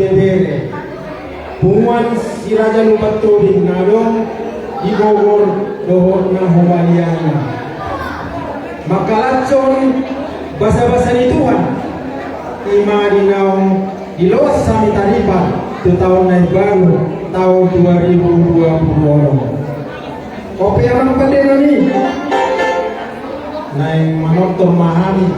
gebere Pumuan si Raja Lupat Tobing nadong igogor dohot na hubaliana. Makalatson basa-basa ni Tuhan ima dinaong diluas sa mitaripan itu tahun na baru tahun 2020. Kopi ang pati nami na yung manoktor mahami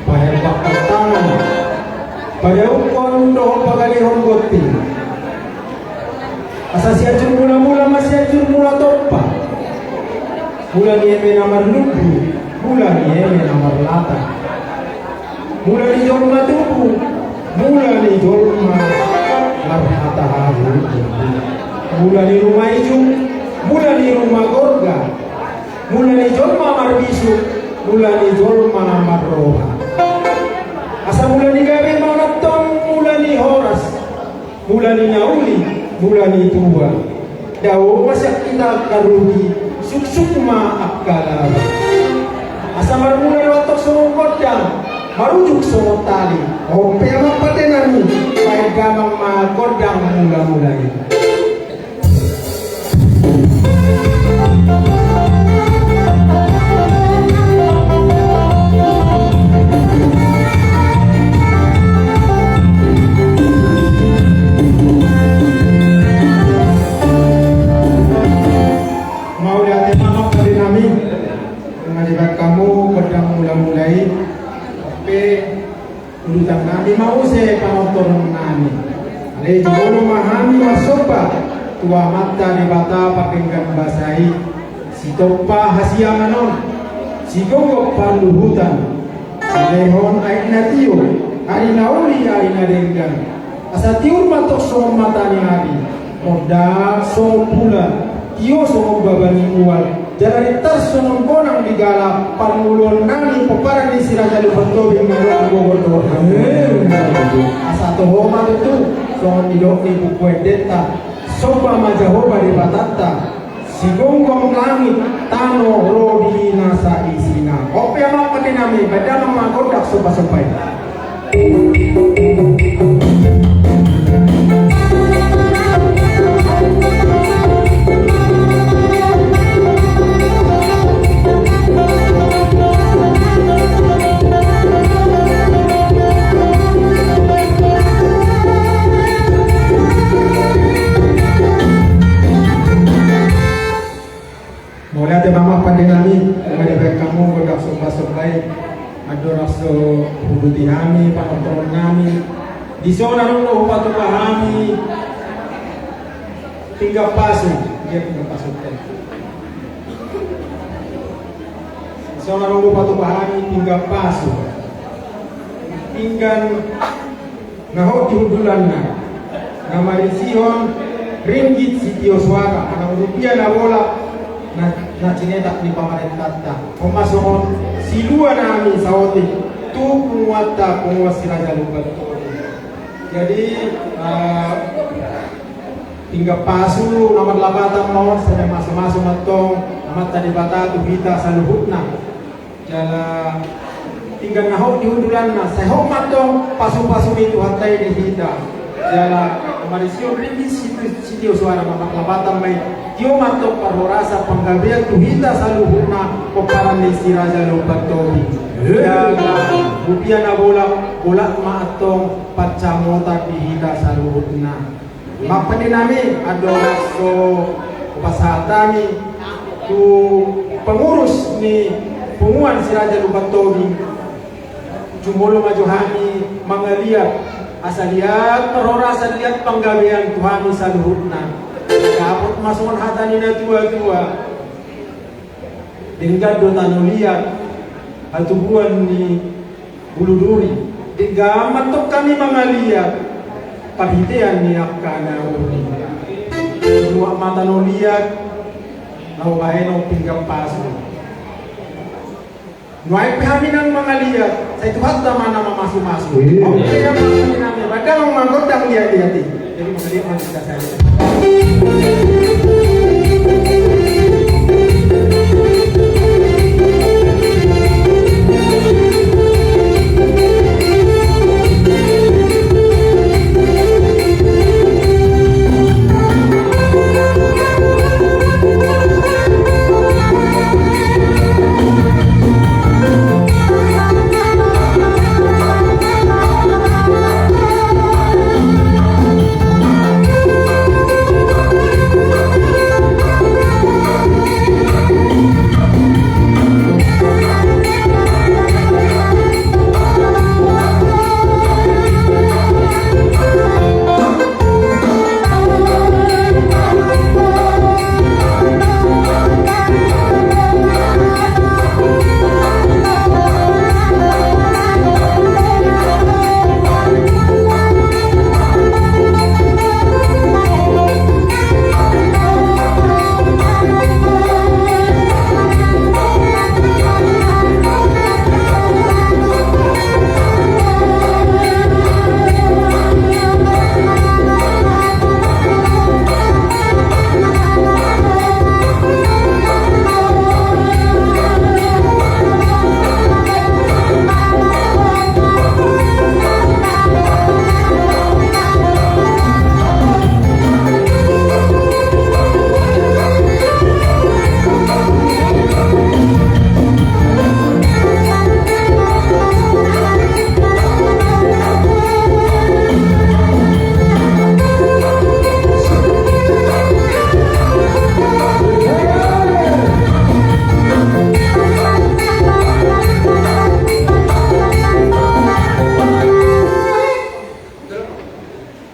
pahebak tangan pada ukon doon pagalihon goti asa siya mula-mula masih mula topa mula ni eme namar lubu mula ni eme namar lata mula ni jorma tubu mula ni jorma larhata haru mula ni rumah ijung mula ni rumah gorga mula ni jorma marbisu mula ni jorma marroha asa mula ni gabi manatong mula ni horas mula ni nauli mula ni tua daw masak kita karugi suksuk ma akala asa marmula lotok sumong kodang marujuk sumong tali ope ang patenani baik gamang ma kodang mula-mula ini. Urutan nami mau se penonton nami. Ale jono mahami masopa tua mata di bata pakenggan basai. Si topa hasianganon. Si gogo panduhutan. Si lehon aik natio. Ari nauli ari nadenggan. Asa tiur matok som mata ni hari. Moda som bulan. Tio som babani ual. Jadi tersunung konang di galap panulon nani peparang di si Raja Lupat Tobing nalong gobernur. Asa tohoma itu soal idok ni buku deta sopa majahoba di batata si gonggong langit tano rodi nasa isina. Ope ama patinami badang magodak sopa-sopai. Mulai dari mama pada kami, mulai dari kamu godak sopa-sopai, ada rasa hubuti kami, panotron kami. Di sana nunggu patu kami, tinggal pasu, dia tinggal pasu. Di sana nunggu patu kami, tinggal pasu, tinggal ngahok judulan nama Sion ringgit sitio suara, anak rupiah na bola. Na cinetak ni pamarentah pemasongon silua nami sawoti tu penguata penguas si Raja Lupat Tobing. Jadi tinggal pasu nomor labatan mau sampai masuk-masuk matong amat tadi bata tu kita saluhutna jala tinggal nahok diundulan na sehok matong pasu-pasu itu hatai di kita jala Marisio ringgit sitio suara mamak labatan baik tio matok parorasa panggabian tuhita saluhuna peparan di si Raja Lupat Tobing. Jaga rupiah na bola maatong pacamota dihita saluhuna. Mapani nami adalah so pasatami tu pengurus ni penguan si Raja Lupat Tobing. Jumolo majuhani mangaliat asal lihat perorasa lihat panggabian Tuhan saluhuna. Kapot masukan hatani na tua-tua dengan dotan lihat atubuan ni bulu duri dengan matok kami mangaliat pahitian ni akana uni dua mata no lihat nau baheno pinggam pasu nuai kami nang mangaliat saya tuhat mana masuk-masuk oke ya masuk nami padahal manggodang lihat-lihat jadi mangaliat masih saya.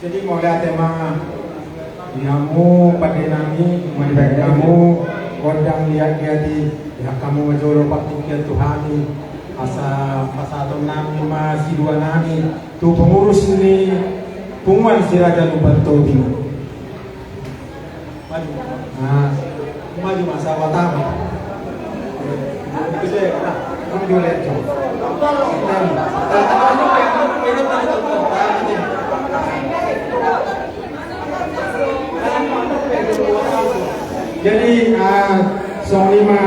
Jadi mau lihat tema kamu pada nami, melihat kamu kodang lihat di kamu ngejoro paktikia Tuhani asa pasato nami masih dua nami tu pengurus ini pungwan si Raja Lubanto Bing. Nah, maju masa watama. Bisa ya, kamu juga lihat coba. Jadi Song Lima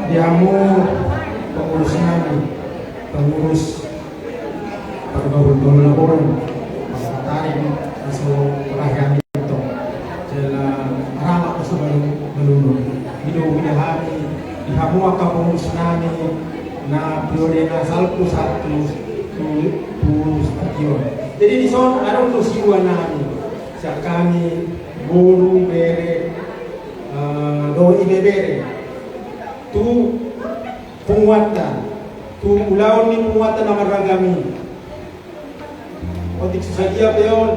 diamu pengurus nami, pengurus pergaulan laporan tarik masuk perayaan itu jalan ramah sebelum melulu hidup punya hari dihamu akan pengurus nami na periode na salpu satu tu jadi di sana ada untuk siwa nami sak kami guru bere do ibebere tu penguatan tu ulaun ni penguatan nama ragami otik saja peon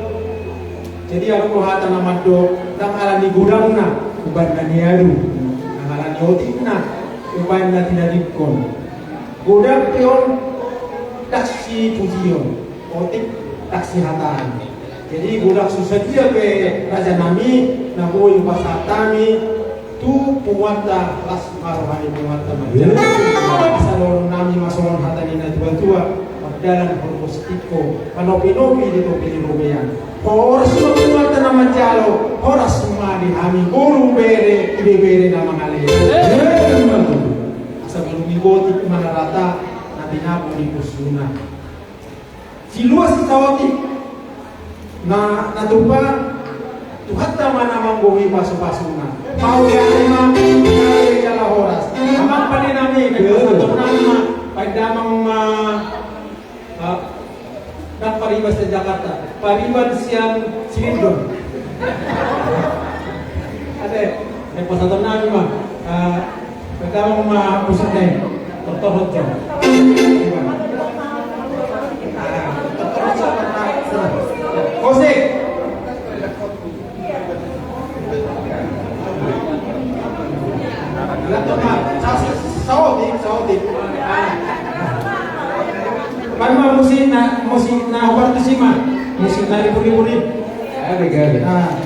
jadi ada kohata nama do dan ala di gudang na uban daniaru dan ala di otik na uban na tinadikon gudang peon taksi tujion otik taksi hatan jadi gudang susah dia pe raja nami na boy pasatami tu puwanta las marwani puwanta majana asal nami masolon hatani na tua pagdalan hormostiko panopi-nopi dito pinirumeyan horas puwanta na majalo horas madi hami guru bere ide na mga lele asal lumigoti manarata na tinapo ni kusuna si luas tawati na natupa tuhata mana manggowi pasu-pasuna mau ya lima kali jala horas amang paninami satu nama pada dan paribas di Jakarta paribas siang Cilindon ada yang satu nama pertama pusatnya tertohot Kosek Saudi. Mana musik na waktu sih mah musik na ribu-ribu. Ada.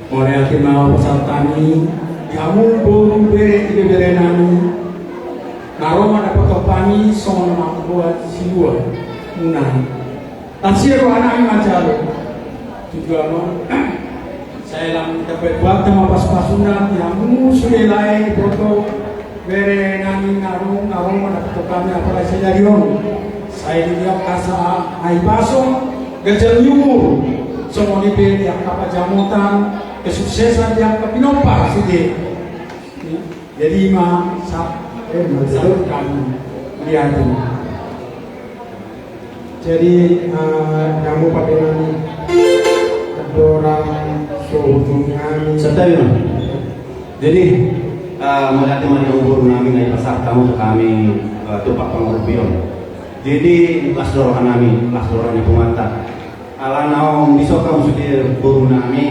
Oleh hati mau pasal kami, kamu burung bere tiga bere nami, naroma dapat topani songon mampuat siwa munai. Tafsir anak macam juga saya lam dapat buat tema pas-pasunat yang musulai foto bere nami naroma dapat topani apa saya dari saya dia kasa ai baso gajah yumur songon ibe yang apa jamutan kesuksesan yang kepinompa sih. Jadi satu kami lihat ini. Jadi kamu pakai nani ada orang sohutungnya Setelah jadi melihat teman yang umur kami dari pasar kamu kami tupak pengorbion. Jadi kelas dorongan kami, kelas dorongan pemantap. Ala naom besok kamu sudah burung kami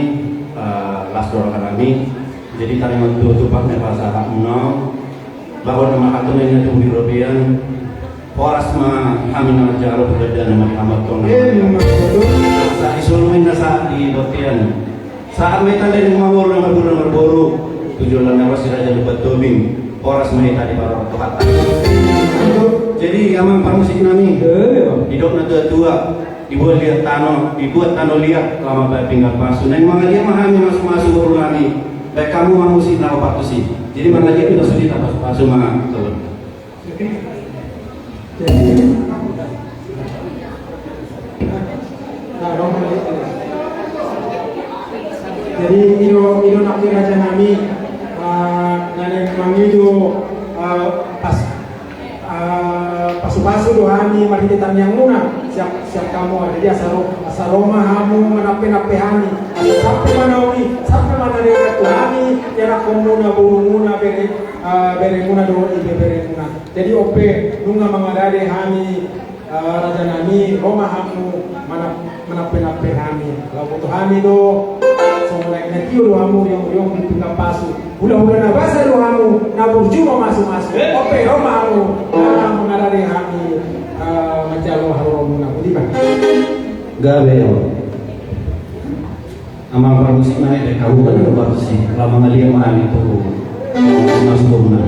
kelas dorongan kami. Jadi kami untuk tupak dari pasar kamu bahwa nama katanya itu European Poras kami nama jaro berbeda nama Muhammad Tona. Saat isulumin saat di Botian saat mereka dari ngawur nomor boru tujuan nama si Raja Lubat Tobing Poras mereka di para Tuhan. Jadi kami musik nami hidup tua dibuat tano lihat lama baik tinggal pasu. Neng mga dia mahami masuk boru nami. Baik kamu mau musik nama patusi. Jadi mga dia tidak sulit atas pasu mga telur. Jadi ino nak raja nami nane mangido pasu-pasu dohani mari kita yang muna siap kamu jadi asaroma hamu menape hani sampai mana dia tuhani ya komuna burunguna bere muna do ibe bere muna jadi ope nunga mangadade hani raja nami roma hamu menape hani lalu tuhani do somulai netiyo do hamu yang ditinggal pasu hula-hula na basa do hamu na burjuma masuk ope roma hamu mengadade hani macalo haromuna budiba gabe yo amang permusik naik dari kabupaten baru sih lama ngeliat mana itu masuk rumah.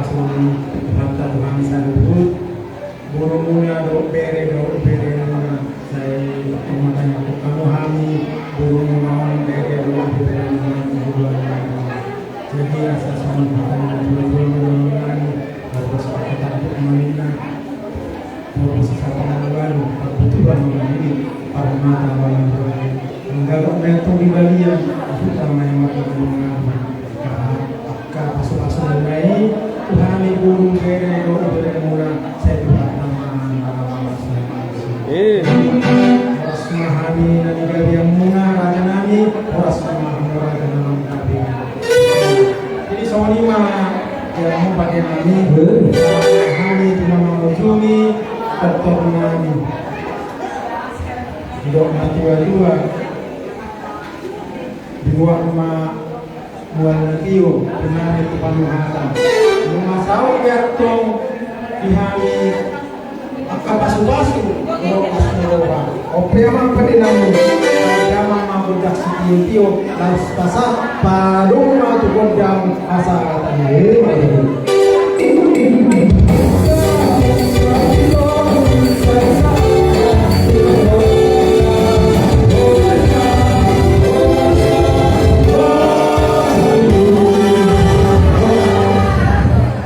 pasuni mata Tuhan saluhut burung muna do bere muna saya makanya kamu hami burung muna bere muna jadi asa sama burung harus kita menina harus kita baru kebutuhan ini para mata walang enggak metu di balian utama yang melakukan pasu-pasu mengenai Tuhan burung bere muna saya Tuhan harus memahami negara yang muna raja nami harus memahami raja nami jadi soal lima yang mau pakai nami memahami tidak mengunjungi dokter nami tidak mati dua dua rumah buat natio benar itu panuhatan rumah sawi bertong dihami kapasu-pasu kalau asmoroba opriama padinamu agama mabudak sitio lalu pasat padung matu godam asa katanya